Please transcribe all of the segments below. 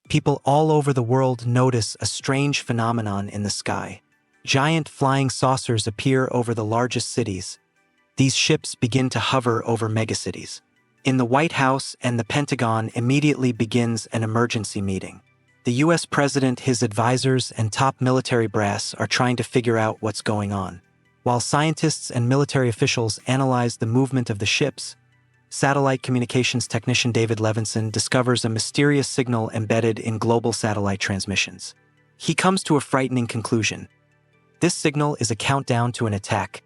people all over the world notice a strange phenomenon in the sky. Giant flying saucers appear over the largest cities. These ships begin to hover over megacities. In the White House and the Pentagon immediately begins an emergency meeting. The US president, his advisors, and top military brass are trying to figure out what's going on. While scientists and military officials analyze the movement of the ships, satellite communications technician David Levinson discovers a mysterious signal embedded in global satellite transmissions. He comes to a frightening conclusion. This signal is a countdown to an attack.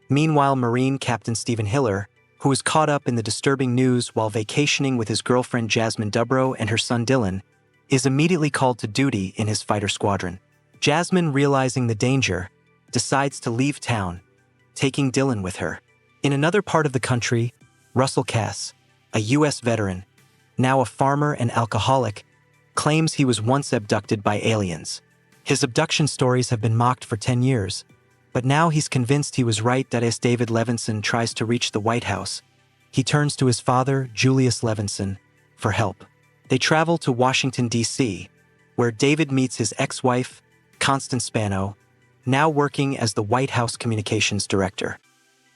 Meanwhile, Marine Captain Stephen Hiller, who is caught up in the disturbing news while vacationing with his girlfriend Jasmine Dubrow and her son Dylan, is immediately called to duty in his fighter squadron. Jasmine, realizing the danger, decides to leave town, taking Dylan with her. In another part of the country, Russell Cass, a U.S. veteran, now a farmer and alcoholic, claims he was once abducted by aliens. His abduction stories have been mocked for 10 years, but now he's convinced he was right. That as David Levinson tries to reach the White House, he turns to his father, Julius Levinson, for help. They travel to Washington, D.C., where David meets his ex-wife, Constance Spano, now working as the White House communications director.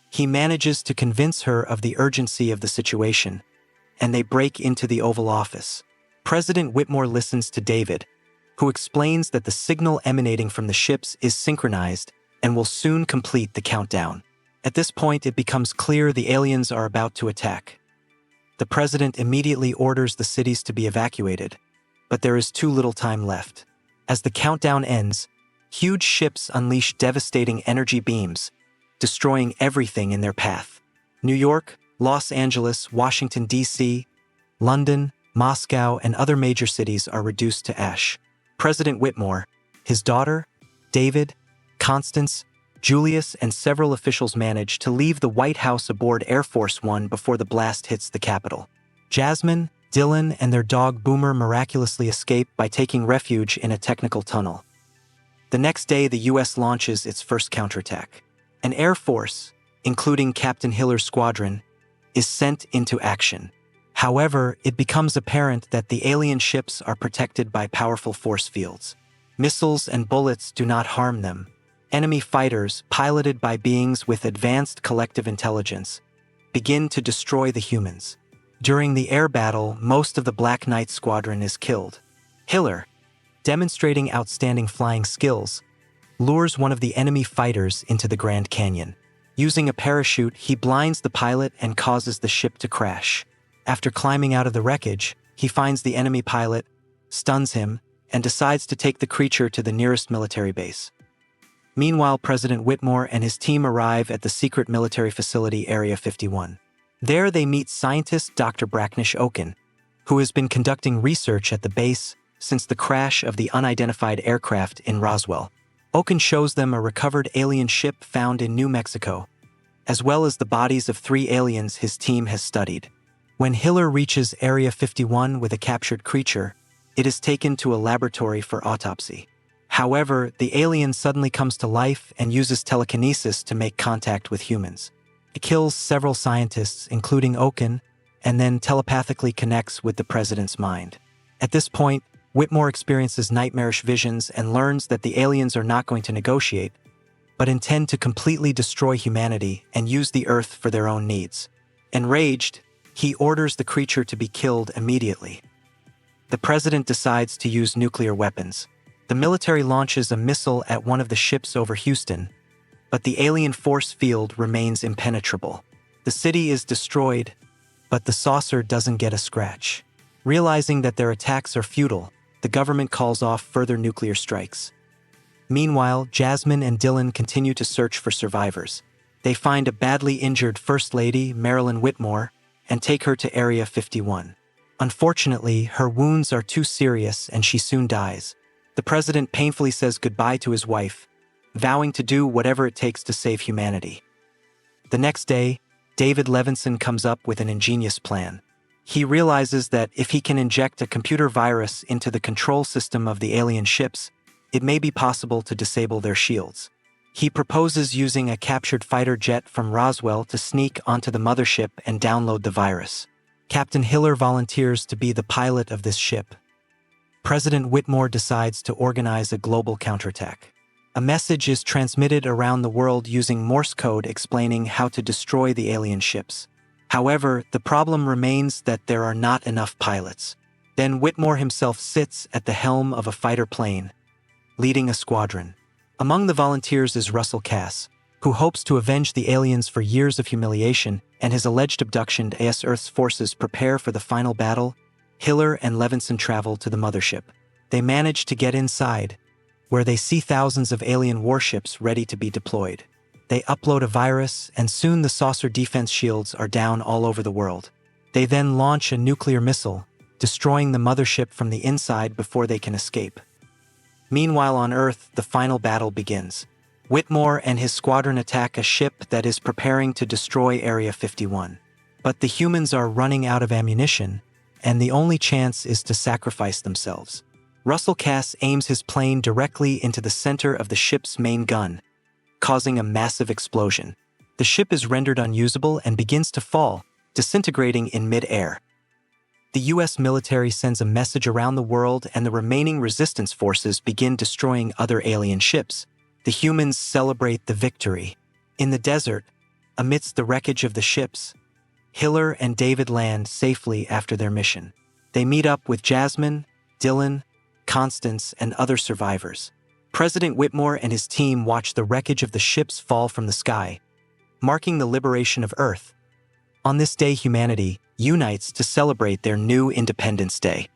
He manages to convince her of the urgency of the situation, and they break into the Oval Office. President Whitmore listens to David, who explains that the signal emanating from the ships is synchronized and will soon complete the countdown. At this point, it becomes clear the aliens are about to attack. The president immediately orders the cities to be evacuated, but there is too little time left. As the countdown ends, huge ships unleash devastating energy beams, destroying everything in their path. New York, Los Angeles, Washington, D.C., London, Moscow, and other major cities are reduced to ash. President Whitmore, his daughter, David, Constance, Julius, and several officials manage to leave the White House aboard Air Force One before the blast hits the Capitol. Jasmine, Dylan, and their dog Boomer miraculously escape by taking refuge in a technical tunnel. The next day, the U.S. launches its first counterattack. An air force, including Captain Hiller's squadron, is sent into action. However, it becomes apparent that the alien ships are protected by powerful force fields. Missiles and bullets do not harm them. Enemy fighters, piloted by beings with advanced collective intelligence, begin to destroy the humans. During the air battle, most of the Black Knight squadron is killed. Hiller, demonstrating outstanding flying skills, lures one of the enemy fighters into the Grand Canyon. Using a parachute, he blinds the pilot and causes the ship to crash. After climbing out of the wreckage, he finds the enemy pilot, stuns him, and decides to take the creature to the nearest military base. Meanwhile, President Whitmore and his team arrive at the secret military facility Area 51. There they meet scientist Dr. Bracknish Oaken, who has been conducting research at the base since the crash of the unidentified aircraft in Roswell. Oaken shows them a recovered alien ship found in New Mexico, as well as the bodies of 3 aliens his team has studied. When Hiller reaches Area 51 with a captured creature, it is taken to a laboratory for autopsy. However, the alien suddenly comes to life and uses telekinesis to make contact with humans. It kills several scientists, including Oaken, and then telepathically connects with the president's mind. At this point, Whitmore experiences nightmarish visions and learns that the aliens are not going to negotiate, but intend to completely destroy humanity and use the Earth for their own needs. Enraged, he orders the creature to be killed immediately. The president decides to use nuclear weapons. The military launches a missile at one of the ships over Houston, but the alien force field remains impenetrable. The city is destroyed, but the saucer doesn't get a scratch. Realizing that their attacks are futile, the government calls off further nuclear strikes. Meanwhile, Jasmine and Dylan continue to search for survivors. They find a badly injured First Lady, Marilyn Whitmore, and take her to Area 51. Unfortunately, her wounds are too serious and she soon dies. The president painfully says goodbye to his wife, vowing to do whatever it takes to save humanity. The next day, David Levinson comes up with an ingenious plan. He realizes that if he can inject a computer virus into the control system of the alien ships, it may be possible to disable their shields. He proposes using a captured fighter jet from Roswell to sneak onto the mothership and download the virus. Captain Hiller volunteers to be the pilot of this ship. President Whitmore decides to organize a global counterattack. A message is transmitted around the world using Morse code explaining how to destroy the alien ships. However, the problem remains that there are not enough pilots. Then Whitmore himself sits at the helm of a fighter plane, leading a squadron. Among the volunteers is Russell Cass, who hopes to avenge the aliens for years of humiliation and his alleged abduction. As Earth's forces prepare for the final battle, Hiller and Levinson travel to the mothership. They manage to get inside, where they see thousands of alien warships ready to be deployed. They upload a virus, and soon the saucer defense shields are down all over the world. They then launch a nuclear missile, destroying the mothership from the inside before they can escape. Meanwhile on Earth, the final battle begins. Whitmore and his squadron attack a ship that is preparing to destroy Area 51. But the humans are running out of ammunition, and the only chance is to sacrifice themselves. Russell Cass aims his plane directly into the center of the ship's main gun, causing a massive explosion. The ship is rendered unusable and begins to fall, disintegrating in mid-air. The US military sends a message around the world, and the remaining resistance forces begin destroying other alien ships. The humans celebrate the victory. In the desert, amidst the wreckage of the ships, Hiller and David land safely after their mission. They meet up with Jasmine, Dylan, Constance, and other survivors. President Whitmore and his team watch the wreckage of the ships fall from the sky, marking the liberation of Earth. On this day, humanity unites to celebrate their new Independence Day.